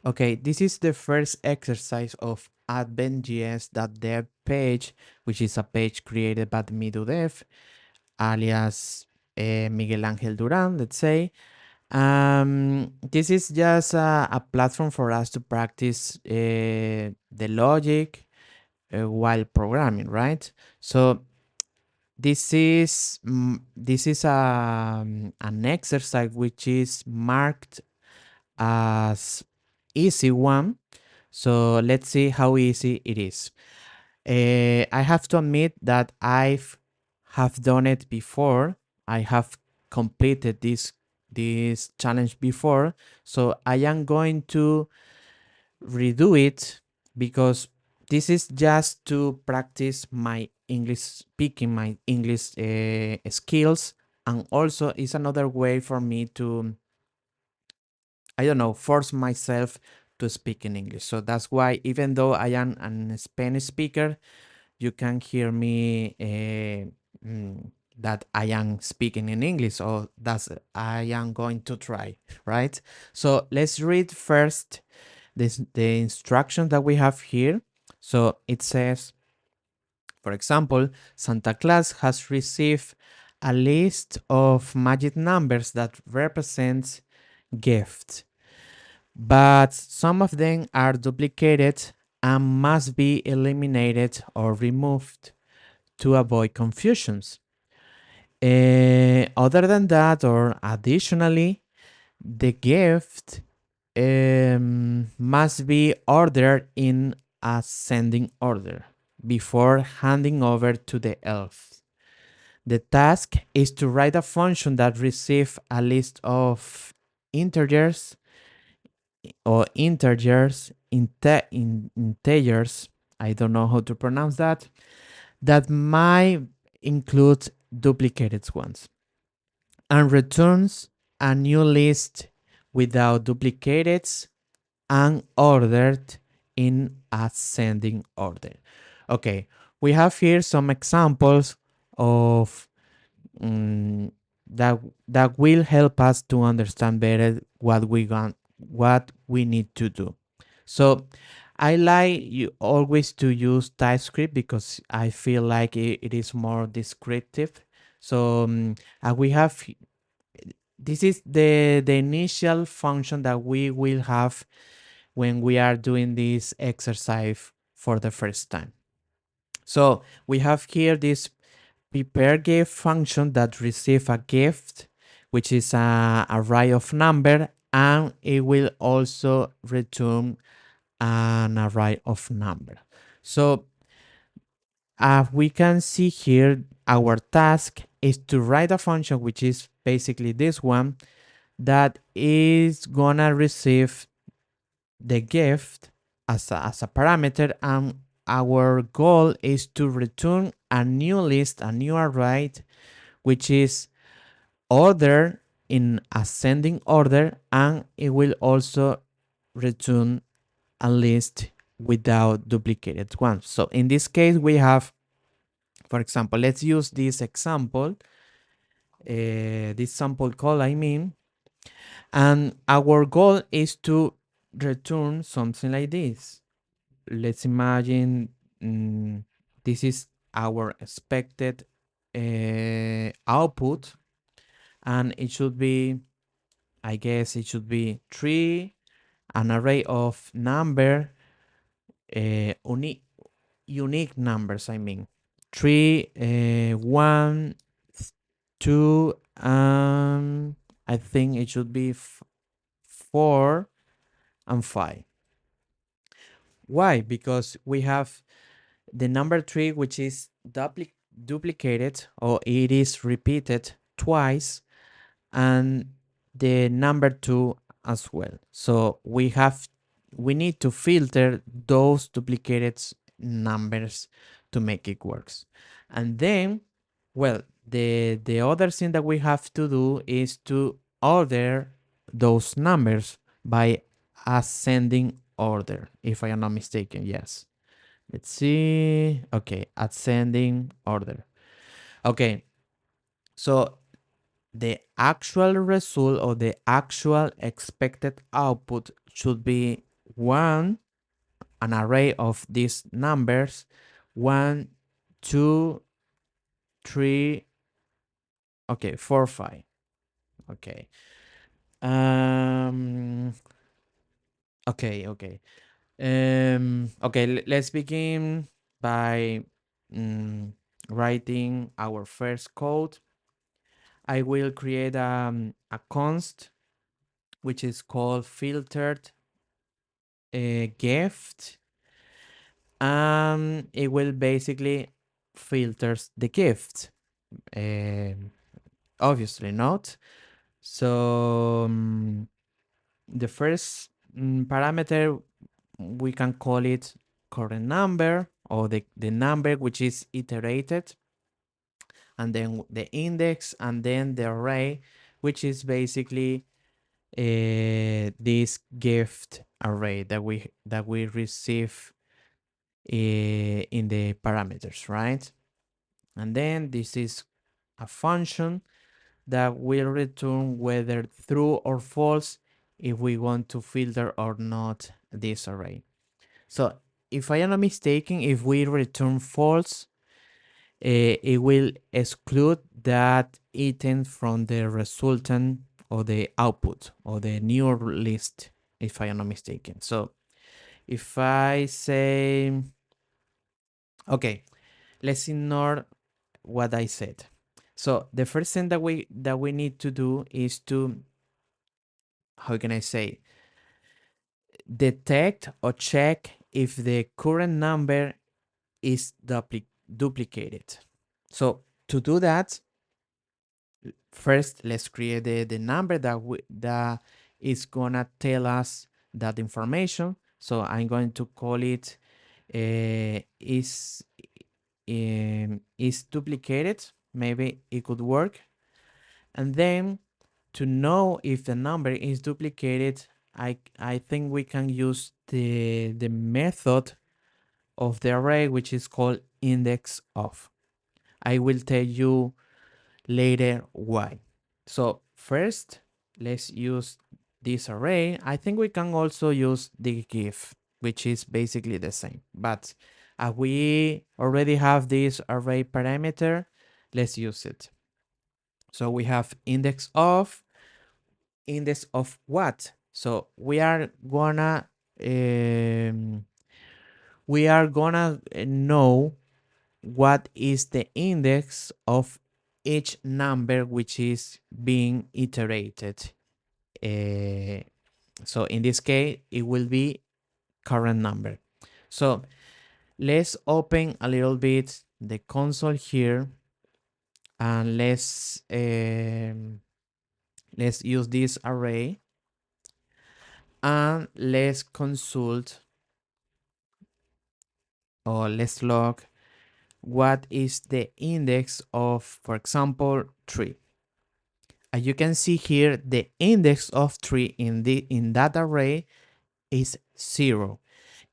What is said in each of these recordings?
Okay, this is the first exercise of Adventjs.dev page, which is a page created by Midudev, alias Miguel Angel Duran, let's say. This is just a platform for us to practice the logic while programming, right? So this is an exercise which is marked as easy one. So let's see how easy it is. I have to admit that I've have done it before. I have completed this challenge before, so I am going to redo it because this is just to practice my English speaking, my English skills, and also it's another way for me to, I don't know, force myself to speak in English. So that's why, even though I am a Spanish speaker, you can hear me that I am speaking in English. So that's I am going to try, right? So let's read first the instructions that we have here. So it says, for example, Santa Claus has received a list of magic numbers that represents gifts, but some of them are duplicated and must be eliminated or removed to avoid confusions. Other than that, or additionally, the gift must be ordered in ascending order before handing over to the elf. The task is to write a function that receives a list of integers or integers, I don't know how to pronounce that might include duplicated ones, and returns a new list without duplicates and ordered in ascending order. Okay, we have here some examples of that will help us to understand better what we need to do. So I like you always to use TypeScript because I feel like it is more descriptive. So we have this is the initial function that we will have when we are doing this exercise for the first time. So we have here this prepare gift function that receive a gift, which is a array of number, and it will also return an array of number. So as we can see here, our task is to write a function, which is basically this one, that is gonna receive the gift as a parameter, and our goal is to return a new list, a new array, which is ordered in ascending order, and it will also return a list without duplicated ones. So in this case, we have, for example, let's use this example, this sample call, I mean, and our goal is to return something like this. Let's imagine this is our expected output, and it should be, I guess it should be three, an array of number, unique numbers, I mean, three, one, two, I think it should be four and five. Why? Because we have the number three, which is duplicated, or it is repeated twice, and the number two as well. So we need to filter those duplicated numbers to make it works. And then, well, the other thing that we have to do is to order those numbers by ascending order, if I am not mistaken. Yes. Let's see. Okay, ascending order. Okay, so the actual result or the actual expected output should be an array of these numbers, 1, 2, 3, okay, 4, 5. Okay. Um. Okay. Okay. Let's begin by mm, writing our first code. I will create a const which is called filtered gift. It will basically filters the gift. Um, Obviously not. So the first parameter, we can call it current number, or the number which is iterated, and then the index, and then the array, which is basically this gift array that we receive in the parameters, right? And then this is a function that will return whether true or false if we want to filter or not this array. So if I am not mistaken, if we return false, it will exclude that item from the resultant or the output or the new list, if I am not mistaken. So if I say, okay, let's ignore what I said. So the first thing that we need to do is to, how can I say, detect or check if the current number is duplicated. So to do that, first let's create the number that is gonna tell us that information. So I'm going to call it is duplicated. Maybe it could work. And then to know if the number is duplicated, I think we can use the method of the array, which is called index of. I will tell you later why. So first, let's use this array. I think we can also use the give, which is basically the same. But we already have this array parameter, let's use it. So we have index of what? So we are gonna know what is the index of each number which is being iterated. Uh, so in this case, it will be current number. So let's open a little bit the console here, and let's use this array, and let's consult, or let's log what is the index of, for example, 3. As you can see here, the index of 3 in that array is 0.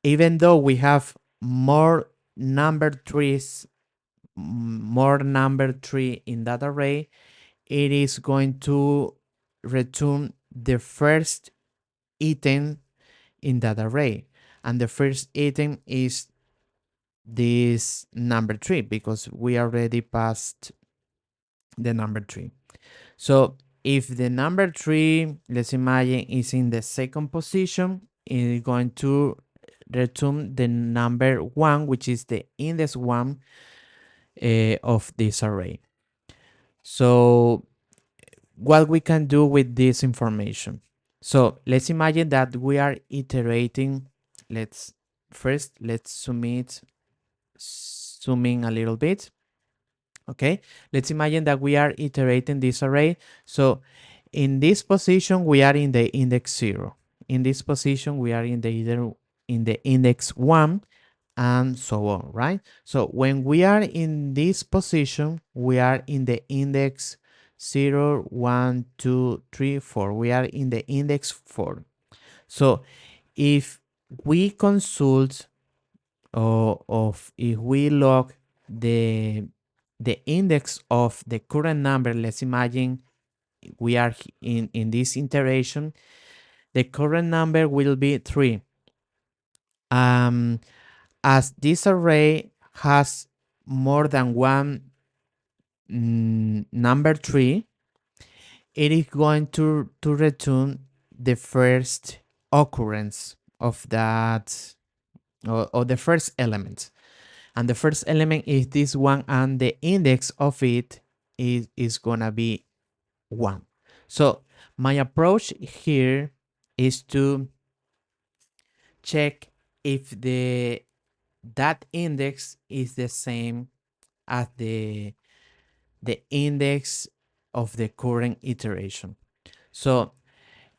Even though we have more number 3s, more number 3 in that array, it is going to return the first item in that array. And the first item is this number 3, because we already passed the number 3. So if the number 3, let's imagine, is in the second position, it is going to return the number 1, which is the index 1 of this array. So what we can do with this information? So let's imagine that we are iterating. Let's zoom in a little bit. Okay, let's imagine that we are iterating this array. So in this position, we are in the index 0. In this position, we are in the index 1, and so on, right? So when we are in this position, we are in the index 0, 1, 2, 3, 4. We are in the index 4. So if we consult, or if we log the index of the current number, let's imagine we are in this iteration, the current number will be 3. Um, as this array has more than one number tree, it is going to return the first occurrence of that, or the first element. And the first element is this one, and the index of it is gonna be 1. So my approach here is to check if the that index is the same as the index of the current iteration. So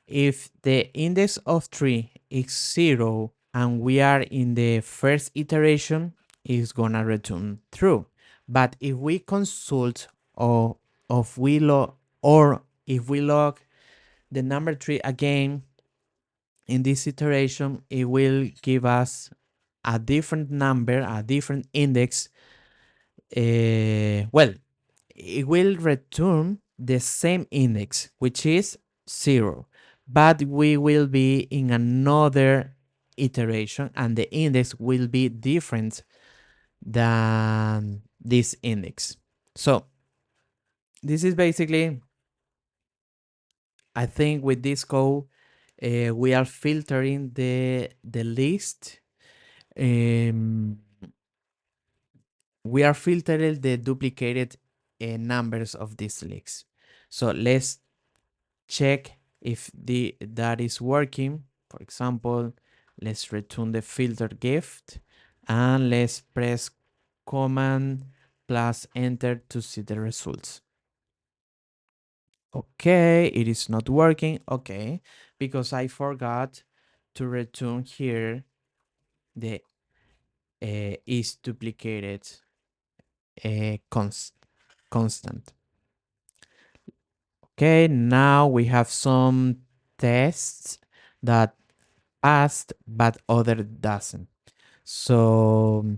if the index of 3 is 0 and we are in the first iteration, it's gonna return true. But if we consult, or if we log or if we log the number 3 again in this iteration, it will give us a different number, a different index. Well, it will return the same index, which is 0, but we will be in another iteration and the index will be different than this index. So this is basically, I think with this code, we are filtering the list. Um, we are filtering the duplicated numbers of these leaks. So let's check if that is working. For example, let's return the filter gift and let's press command plus enter to see the results. Okay, it is not working. Okay, because I forgot to return here the is duplicated constant. Okay, now we have some tests that passed but other doesn't. So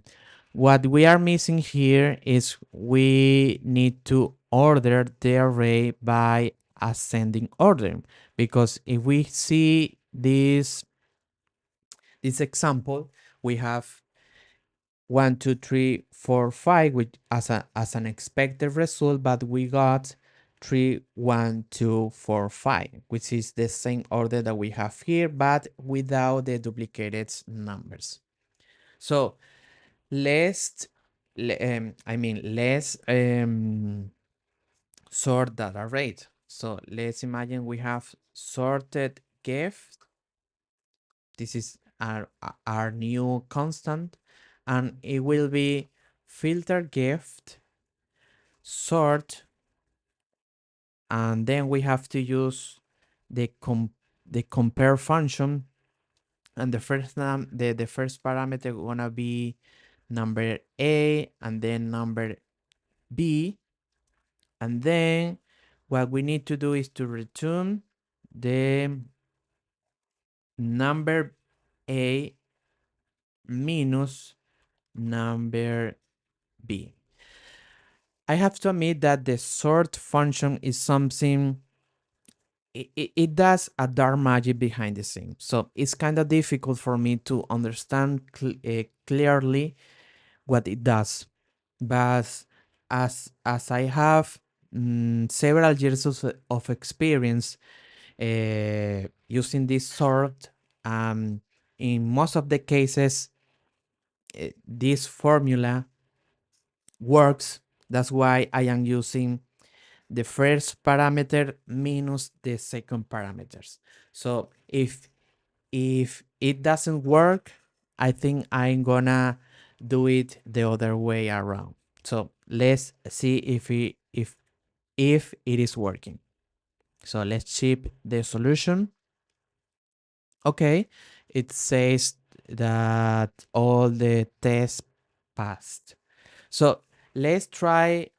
what we are missing here is we need to order the array by ascending order, because if we see this example, we have 1, 2, 3, 4, 5, which as an expected result, but we got 3, 1, 2, 4, 5, which is the same order that we have here, but without the duplicated numbers. So let's let's sort that array. So let's imagine we have sorted gift. This is our new constant, and it will be filter gift sort, and then we have to use the compare function, and the first parameter gonna be number A and then number B, and then what we need to do is to return the number A minus number B. I have to admit that the sort function is something, it does a dark magic behind the scenes. So it's kind of difficult for me to understand clearly what it does. But as I have several years of experience using this sort, in most of the cases, this formula works. That's why I am using the first parameter minus the second parameters. So if it doesn't work, I think I'm gonna do it the other way around. So let's see if it is working. So let's ship the solution. Okay, it says that all the tests passed. So let's try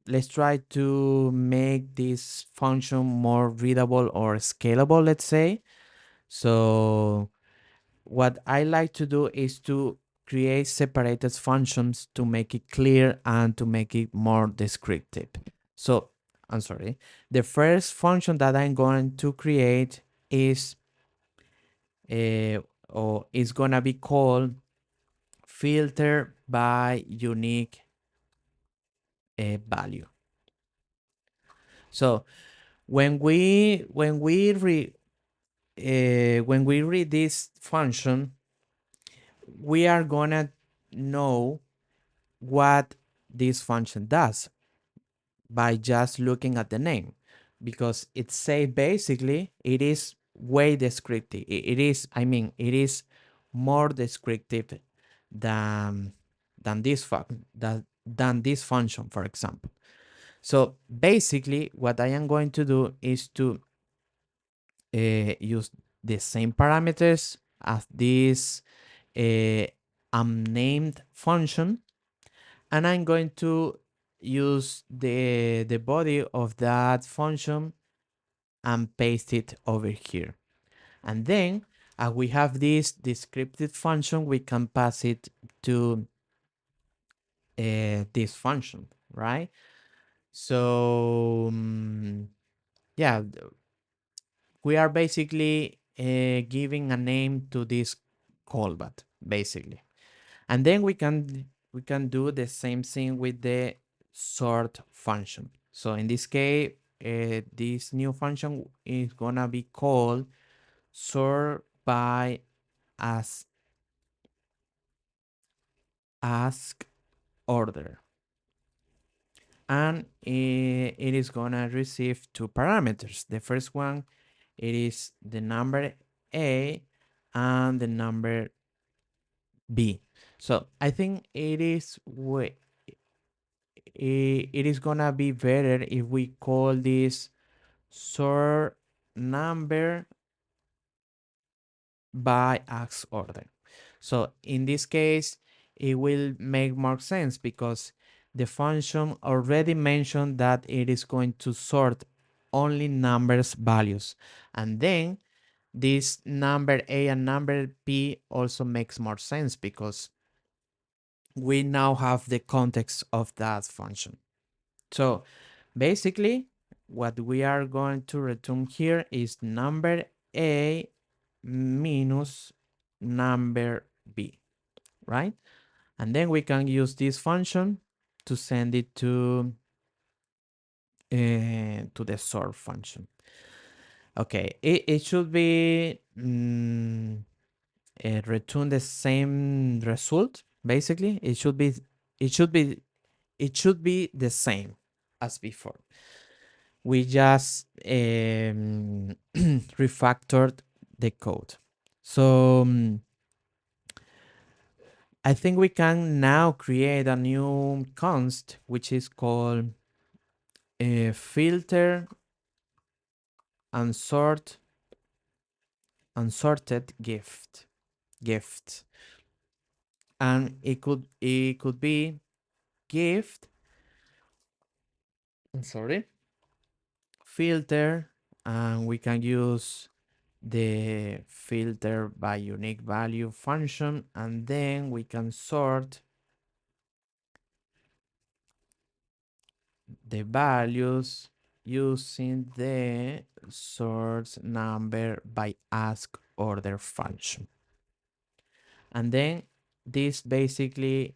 let's try to make this function more readable or scalable, let's say. So what I like to do is to create separated functions to make it clear and to make it more descriptive. So I'm sorry, the first function that I'm going to create is or it's gonna be called filter by unique value. So when we read this function, we are gonna know what this function does by just looking at the name, because it say basically it is way descriptive. It is, I mean, it is more descriptive than than this function, for example. So basically, what I am going to do is to use the same parameters as this uh, unnamed function, and I'm going to use the body of that function and paste it over here. And then we have this descriptive function, we can pass it to this function, right? So yeah, we are basically giving a name to this callback, basically. And then we can do the same thing with the sort function. So in this case, this new function is gonna be called sort by as ask order, and it is gonna receive two parameters. The first one, it is the number a and the number b. So I think it is gonna be better if we call this sort number by ask order. So in this case, it will make more sense because the function already mentioned that it is going to sort only numbers values. And then this number A and number B also makes more sense because we now have the context of that function. So basically, what we are going to return here is number A minus number B, right? And then we can use this function to send it to the sort function. Okay, it should be return the same result. Basically, it should be it should be the same as before. We just refactored the code. So I think we can now create a new const which is called filter unsort unsorted gift, and it could be gift. I'm sorry, filter, and we can use the filter by unique value function, and then we can sort the values using the source number by ask order function. And then this basically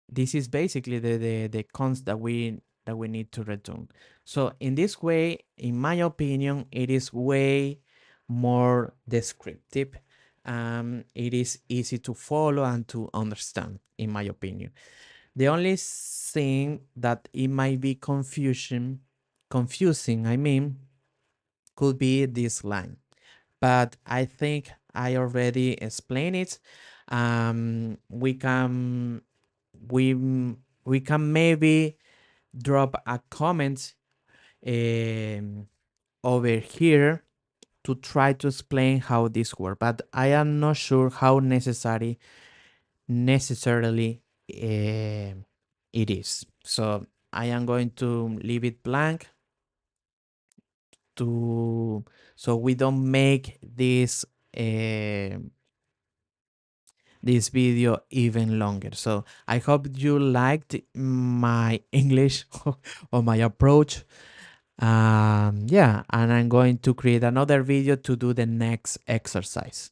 this is basically the const that we need to return. So in this way, in my opinion, it is way more descriptive. It is easy to follow and to understand, in my opinion. The only thing that it might be confusing, I mean, could be this line. But I think I already explained it. We can we we can maybe drop a comment um, over here to try to explain how this works, but I am not sure how necessarily it is. So I am going to leave it blank to so we don't make this video even longer. So I hope you liked my English or my approach. Yeah, and I'm going to create another video to do the next exercise.